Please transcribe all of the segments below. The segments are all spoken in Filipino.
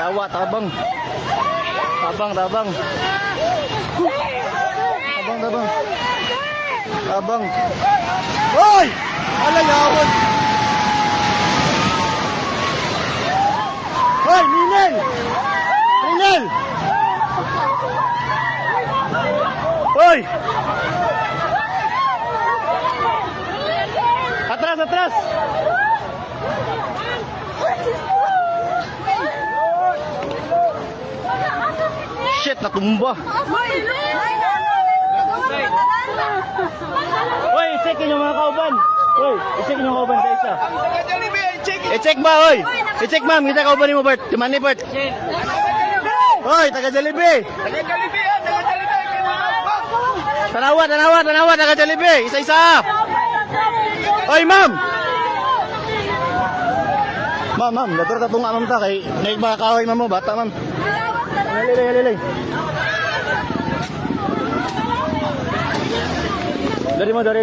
Lawa, tabang. Tabang, tabang. Tabang, tabang. Tabang. Hoy! Alayawon! Hoy, Ninel! Ninel! Hoy! Atras, atras! Shit, natumba! Hoy, i-check yung mga kauban! Hoy, i-check yung kauban sa isa! I-check ba, hoy? I-check ma'am, kita kauban mo, Bert. Tuman ni Bert. Hoy, taga Jollibee! Taga Jollibee, taga Jollibee! Tanawa, tanawa, tanawa, taga Jollibee! Isa-isa! Hoy, ma'am! Ma'am, ma'am, dator ta tunga ma'am ta kay naig mga kahoy ma'am mo, bata ma'am. Halilay, halilay. Dari mo, dari.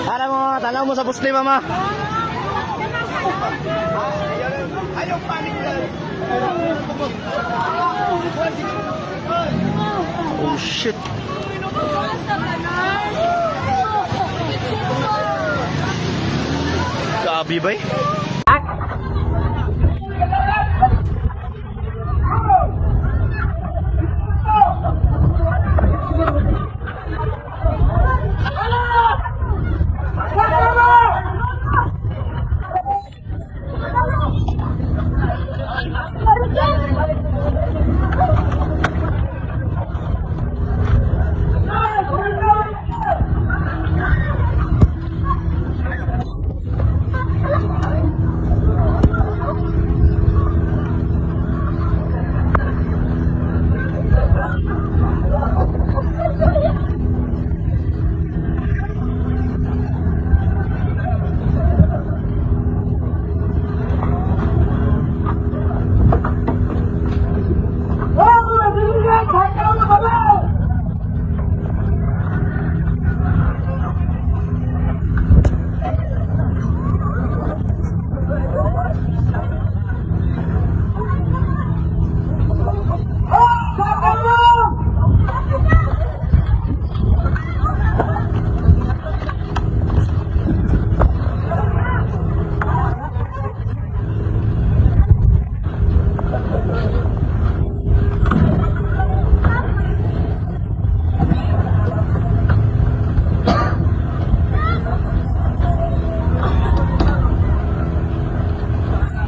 Ara mo, tanaw mo sa pusli mama. Ayaw panik na. Oh shit. Grabe ba eh?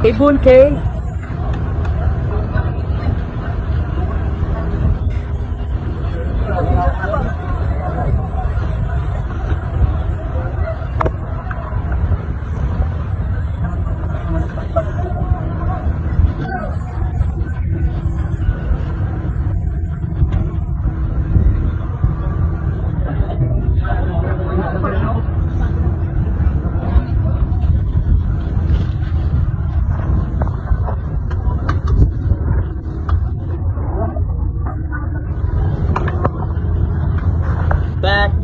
Ibon kay back.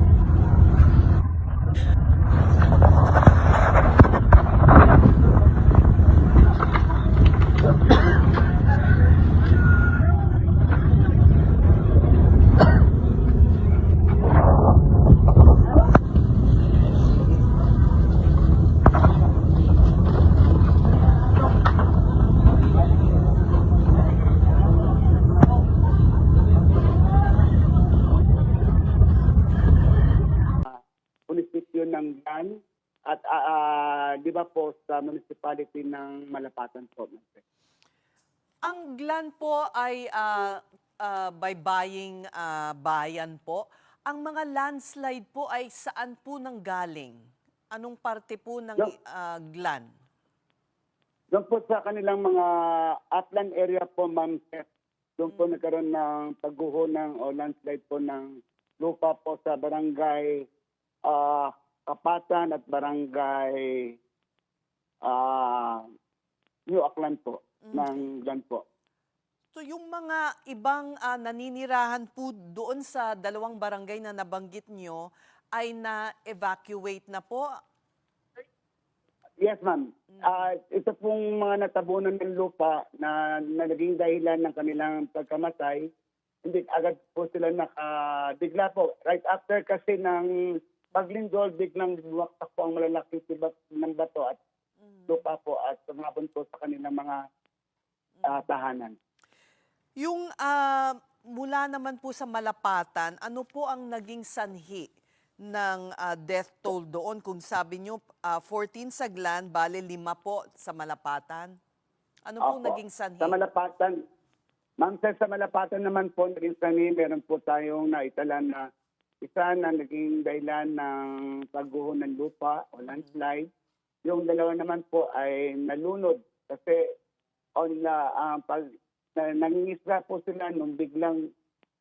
Munisipyo ng Gan at di ba po sa municipality ng Malapatan po. Ang GLAN po ay baybaying bayan po. Ang mga landslide po ay saan po nanggaling? Anong parte po ng GLAN? Doon po sa kanilang mga upland area po, ma'am, doon po nagkaroon ng pagguho ng o landslide po ng lupa po sa barangay Kapatan at barangay New Aklan po ng GLAN po. So yung mga ibang naninirahan po doon sa dalawang barangay na nabanggit nyo ay na-evacuate na po? Yes, ma'am. Ito pong mga natabunan ng lupa na naging dahilan ng kanilang pagkamatay, hindi agad po sila bigla po. Right after kasi ng paglindol, biglang bumaktak po ang malalaking tibak ng bato at lupa po at sumabon po sa kanilang mga tahanan. Yung mula naman po sa Malapatan, ano po ang naging sanhi ng death toll doon? Kung sabi nyo, 14 sa Glan, bale 5 po sa Malapatan. Ano po Opo. naging sanhi? Sa Malapatan, ma'am, sir, sa Malapatan naman po naging sanhi, meron po tayong naitala na isa na naging dahilan ng pagguho ng lupa o landslide. Yung dalawa naman po ay nalunod kasi nangingisda po sila nung biglang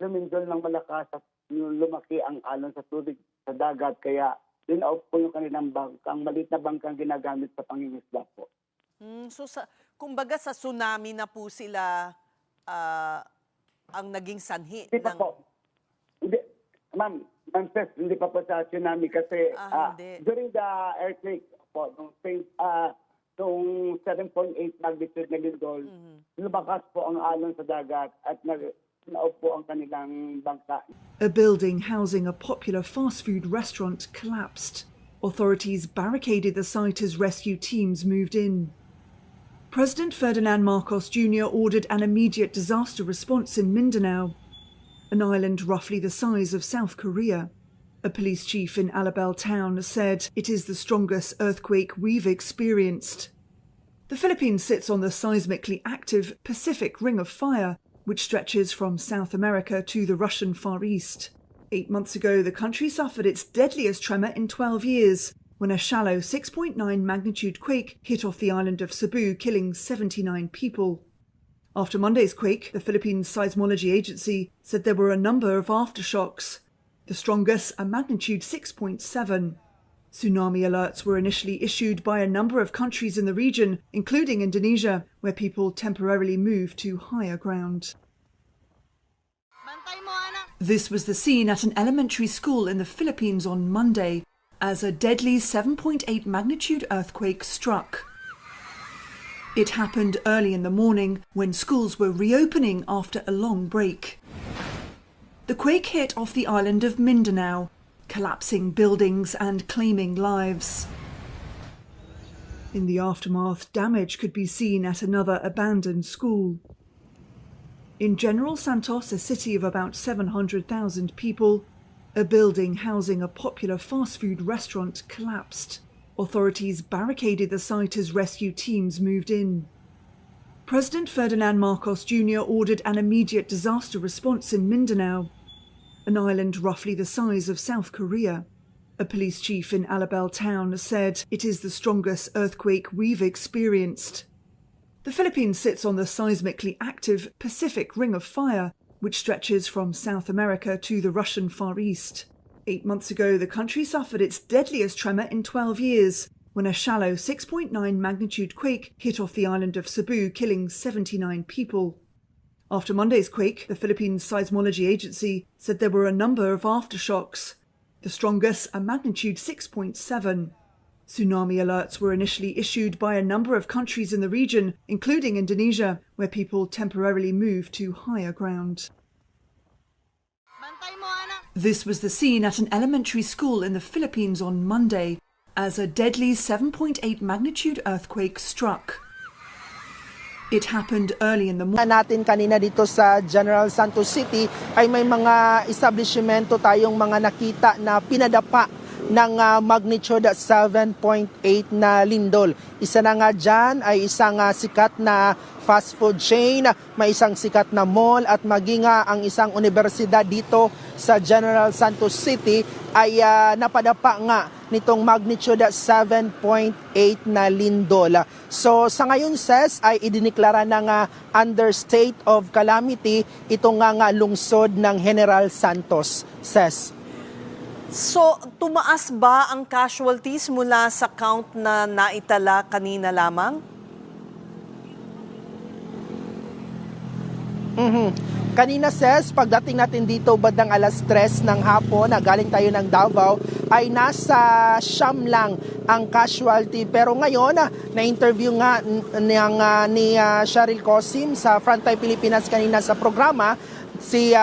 lumindol ng malakas at lumaki ang alon sa tubig sa dagat, kaya dinaob po yung kanilang bangkang, maliit na bangkang ginagamit sa pangingisda po. So, kumbaga sa tsunami na po sila ang naging sanhi. Hindi pa po. Hindi, ma'am, sir, hindi pa po sa tsunami kasi hindi. during the earthquake po, nung 7.8 magnitude na lindol, lumakas po ang alon sa dagat at naob po ang kanilang bangka. A building housing a popular fast food restaurant collapsed. Authorities barricaded the site as rescue teams moved in. President Ferdinand Marcos Jr. ordered an immediate disaster response in Mindanao, an island roughly the size of South Korea. A police chief in Alabel town said it is the strongest earthquake we've experienced. The Philippines sits on the seismically active Pacific Ring of Fire, which stretches from South America to the Russian Far East. 8 months ago, the country suffered its deadliest tremor in 12 years, when a shallow 6.9 magnitude quake hit off the island of Cebu, killing 79 people. After Monday's quake, the Philippines Seismology Agency said there were a number of aftershocks, the strongest a magnitude 6.7. Tsunami alerts were initially issued by a number of countries in the region, including Indonesia, where people temporarily moved to higher ground. This was the scene at an elementary school in the Philippines on Monday, as a deadly 7.8 magnitude earthquake struck. It happened early in the morning when schools were reopening after a long break. The quake hit off the island of Mindanao, collapsing buildings and claiming lives. In the aftermath, damage could be seen at another abandoned school. In General Santos, a city of about 700,000 people, a building housing a popular fast food restaurant collapsed. Authorities barricaded the site as rescue teams moved in. President Ferdinand Marcos Jr. ordered an immediate disaster response in Mindanao, an island roughly the size of South Korea. A police chief in Alabel town said it is the strongest earthquake we've experienced. The Philippines sits on the seismically active Pacific Ring of Fire, which stretches from South America to the Russian Far East. 8 months ago, the country suffered its deadliest tremor in 12 years, when a shallow 6.9 magnitude quake hit off the island of Cebu, killing 79 people. After Monday's quake, the Philippines Seismology Agency said there were a number of aftershocks, the strongest a magnitude 6.7. Tsunami alerts were initially issued by a number of countries in the region, including Indonesia, where people temporarily moved to higher ground. This was the scene at an elementary school in the Philippines on Monday, as a deadly 7.8 magnitude earthquake struck. It happened early in the morning. Natin kanina dito sa General Santos City ay may mga establishmento tayong mga nakita na pinadapa ng magnitude 7.8 na lindol. Isa na nga dyan ay isang sikat na fast food chain, may isang sikat na mall at maging ang isang universidad dito sa General Santos City ay napadapa nga nitong magnitude 7.8 na lindol. So sa ngayon, SES, ay idiniklara ng under state of calamity itong nga lungsod ng General Santos, SES. So, tumaas ba ang casualties mula sa count na naitala kanina lamang? Kanina Ses, pagdating natin dito bandang alas 3 ng hapon, na galing tayo ng Davao, ay nasa Siyam lang ang casualty. Pero ngayon, na-interview nga ni Cheryl Cosim sa Frontline Pilipinas kanina sa programa, si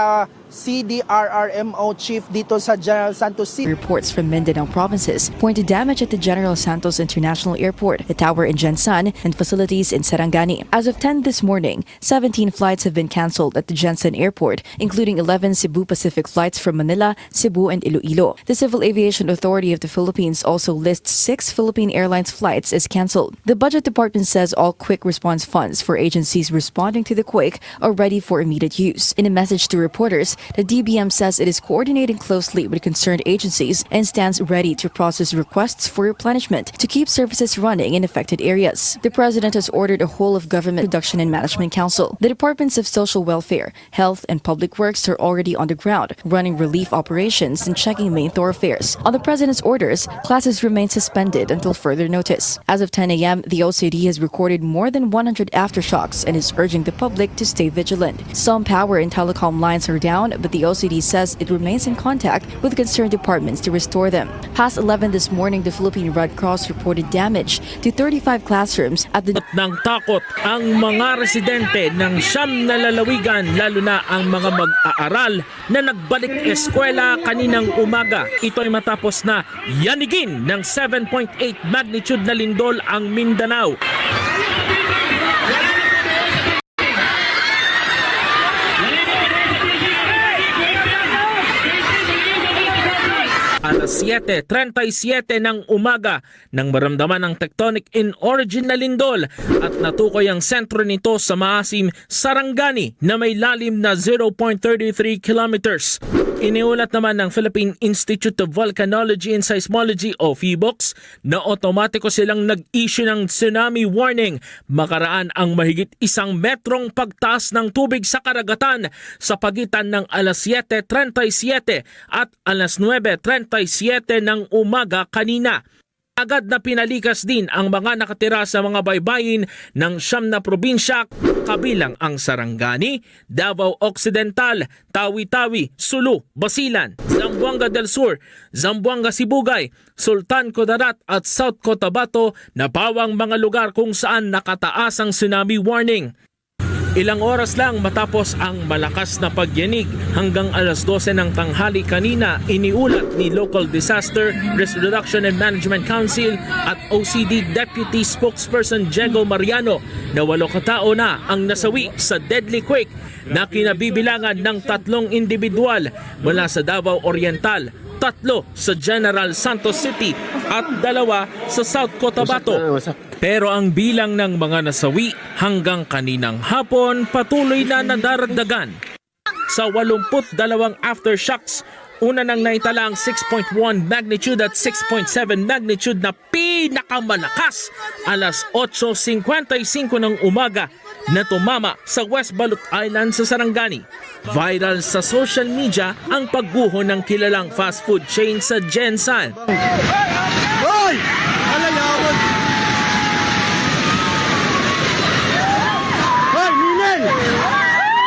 CDRRMO chief dito sa General Santos City. Reports from Mindanao provinces point to damage at the General Santos International Airport, the tower in Jensan, and facilities in Sarangani. As of 10 this morning, 17 flights have been cancelled at the Jensan Airport, including 11 Cebu Pacific flights from Manila, Cebu, and Iloilo. The Civil Aviation Authority of the Philippines also lists 6 Philippine Airlines flights as cancelled. The Budget Department says all quick response funds for agencies responding to the quake are ready for immediate use. In a message to reporters, the DBM says it is coordinating closely with concerned agencies and stands ready to process requests for replenishment to keep services running in affected areas. The President has ordered a whole-of-government production and management council. The Departments of Social Welfare, Health, and Public Works are already on the ground, running relief operations and checking main thoroughfares. On the President's orders, classes remain suspended until further notice. As of 10 a.m., the OCD has recorded more than 100 aftershocks and is urging the public to stay vigilant. Some power and telecom lines are down, but the OCD says it remains in contact with concerned departments to restore them. Past 11 this morning, the Philippine Red Cross reported damage to 35 classrooms at the Nang takot ang mga residente ng Siyam na lalawigan, lalo na ang mga mag-aaral na nagbalik eskwela kaninang umaga. Ito ay matapos na yanigin ng 7.8 magnitude na lindol ang Mindanao. Alas 7:37 ng umaga nang maramdaman ang tectonic in origin na lindol at natukoy ang sentro nito sa maasim Sarangani na may lalim na 0.33 kilometers. Iniulat naman ng Philippine Institute of Volcanology and Seismology o PHIVOLCS na otomatiko silang nag-issue ng tsunami warning makaraan ang mahigit 1 metrong pagtaas ng tubig sa karagatan sa pagitan ng alas 7:37 at alas 9:37 ng umaga kanina. Agad na pinalikas din ang mga nakatira sa mga baybayin ng 9 na probinsya kabilang ang Sarangani, Davao Occidental, Tawi-Tawi, Sulu, Basilan, Zamboanga del Sur, Zamboanga Sibugay, Sultan Kudarat at South Cotabato na pawang mga lugar kung saan nakataas ang tsunami warning. Ilang oras lang matapos ang malakas na pagyanig hanggang alas 12 ng tanghali kanina, iniulat ni Local Disaster Risk Reduction and Management Council at OCD Deputy Spokesperson Diego Mariano na 8 katao na ang nasawi sa deadly quake na kinabibilangan ng 3 individual mula sa Davao Oriental, 3 sa General Santos City at 2 sa South Cotabato. Pero ang bilang ng mga nasawi hanggang kaninang hapon patuloy na nadaragdagan. Sa 82 aftershocks, una nang naitala ang 6.1 magnitude at 6.7 magnitude na pinakamalakas alas 8:55 ng umaga na tumama sa West Balut Island sa Sarangani. Viral sa social media ang pagguho ng kilalang fast food chain sa Jensan. Hoy! Alayawon! Hoy, Ninel!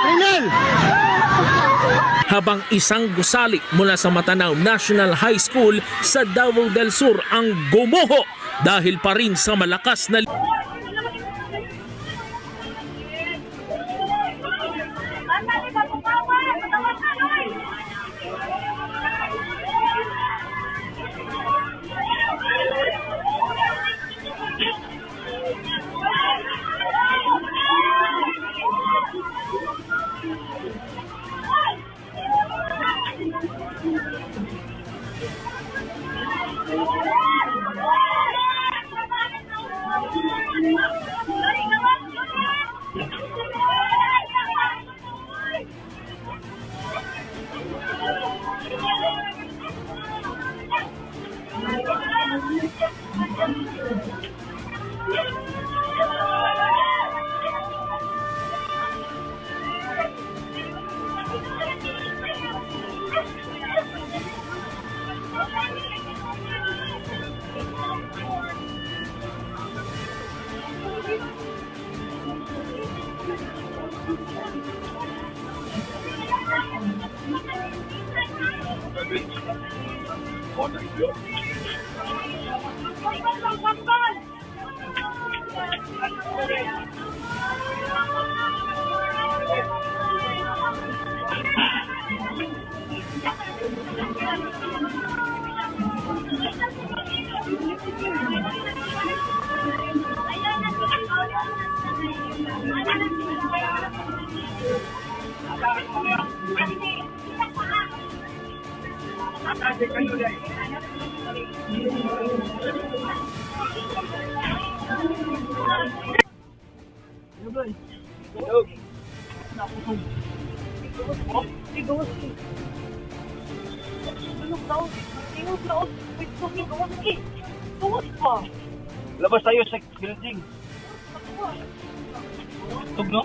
Ninel! Habang isang gusali mula sa Matanao National High School sa Davao del Sur ang gumuho dahil pa rin sa malakas na Labas tayo sa building. Tugno?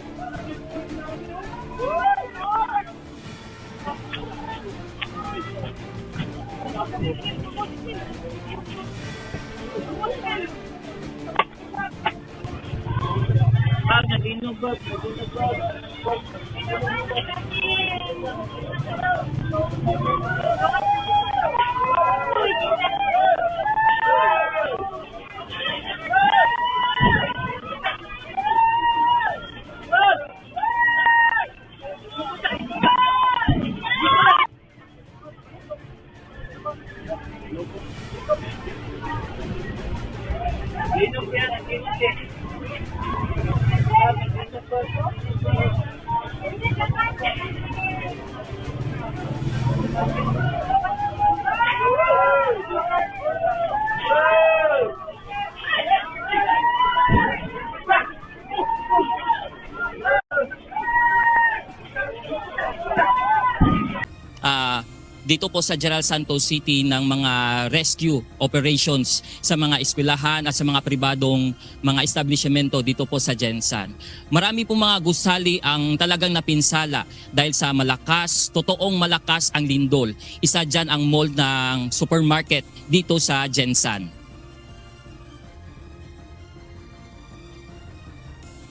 Dito po sa General Santos City ng mga rescue operations sa mga eskwelahan at sa mga pribadong mga establishmento dito po sa Gensan. Marami po mga gusali ang talagang napinsala dahil sa totoong malakas ang lindol. Isa dyan ang mall ng supermarket dito sa Gensan.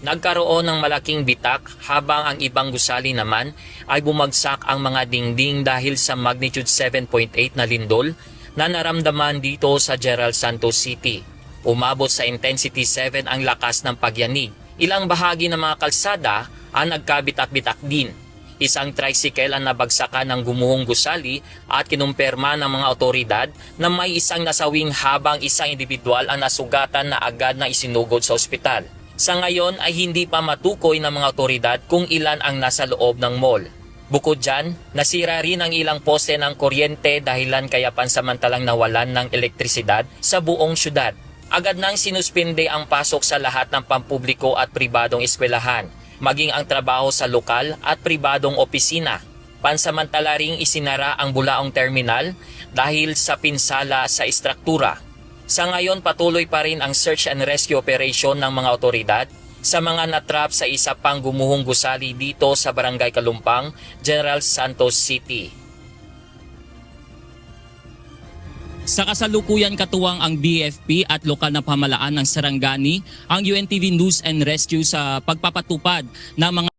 Nagkaroon ng malaking bitak habang ang ibang gusali naman ay bumagsak ang mga dingding dahil sa magnitude 7.8 na lindol na naramdaman dito sa General Santos City. Umabot sa intensity 7 ang lakas ng pagyanig. Ilang bahagi ng mga kalsada ang nagkabitak-bitak din. Isang tricycle ang nabagsakan ng gumuhong gusali at kinumpirma ng mga otoridad na may isang nasawing habang isang individual ang nasugatan na agad na isinugod sa ospital. Sa ngayon ay hindi pa matukoy ng mga otoridad kung ilan ang nasa loob ng mall. Bukod dyan, nasira rin ang ilang poste ng kuryente dahilan kaya pansamantalang nawalan ng elektrisidad sa buong syudad. Agad nang sinuspinde ang pasok sa lahat ng pampubliko at pribadong eskwelahan, maging ang trabaho sa lokal at pribadong opisina. Pansamantala ring isinara ang Bulaong Terminal dahil sa pinsala sa istruktura. Sa ngayon patuloy pa rin ang search and rescue operation ng mga otoridad sa mga natrap sa isa pang gumuhong gusali dito sa Barangay Kalumpang, General Santos City. Sa kasalukuyan katuwang ang BFP at lokal na pamahalaan ng Sarangani, ang UNTV News and Rescue sa pagpapatupad ng mga